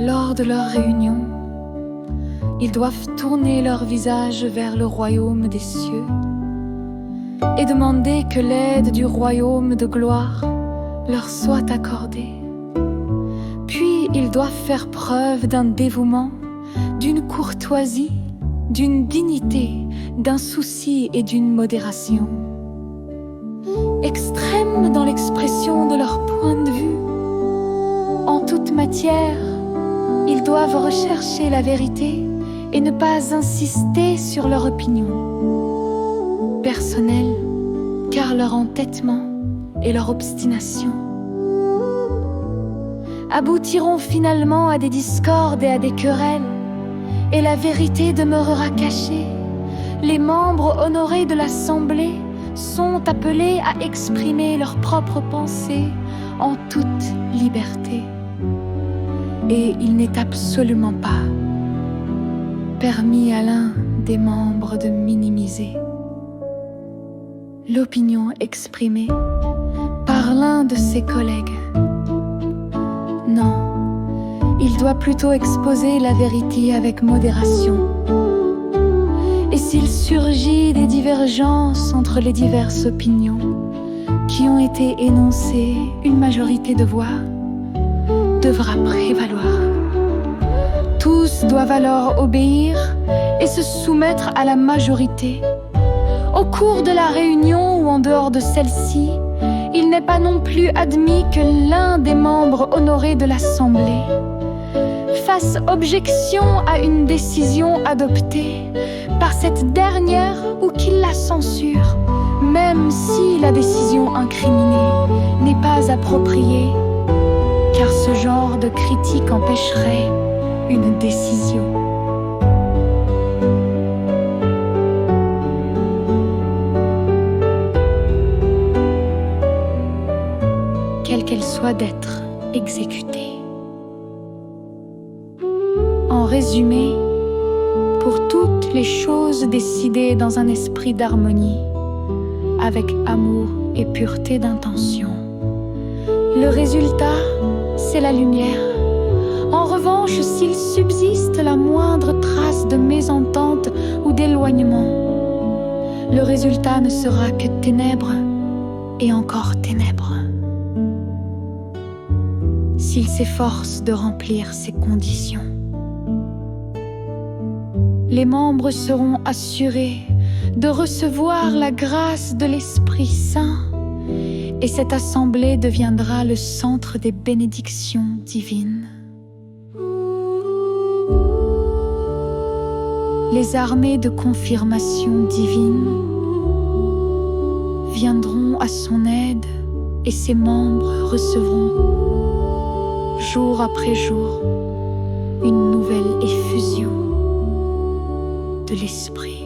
Lors de leur réunion, ils doivent tourner leur visage vers le royaume des cieux et demander que l'aide du royaume de gloire leur soit accordée. Puis ils doivent faire preuve d'un dévouement, d'une courtoisie, d'une dignité, d'un souci et d'une modération. Extrêmes dans l'expression de leur point de vue, en toute matière, ils doivent rechercher la vérité et ne pas insister sur leur opinion personnelle, car leur entêtement et leur obstination aboutiront finalement à des discordes et à des querelles, et la vérité demeurera cachée. Les membres honorés de l'Assemblée sont appelés à exprimer leurs propres pensées en toute liberté. Et il n'est absolument pas permis à l'un des membres de minimiser l'opinion exprimée par l'un de ses collègues. Non, il doit plutôt exposer la vérité avec modération. Et s'il surgit des divergences entre les diverses opinions qui ont été énoncées, une majorité de voix devra prévaloir. Tous doivent alors obéir et se soumettre à la majorité. Au cours de la réunion ou en dehors de celle-ci, il n'est pas non plus admis que l'un des membres honorés de l'Assemblée fasse objection à une décision adoptée par cette dernière ou qu'il la censure, même si la décision incriminée n'est pas appropriée, car ce genre de critique empêcherait une décision. Quelle qu'elle soit d'être exécutée. En résumé, pour toutes les choses décidées dans un esprit d'harmonie, avec amour et pureté d'intention, le résultat, c'est la lumière. En revanche, s'il subsiste la moindre trace de mésentente ou d'éloignement, le résultat ne sera que ténèbres et encore ténèbres. S'il s'efforce de remplir ces conditions, les membres seront assurés de recevoir la grâce de l'Esprit Saint, et cette assemblée deviendra le centre des bénédictions divines. Les armées de confirmation divine viendront à son aide et ses membres recevront, jour après jour, une nouvelle effusion de l'Esprit.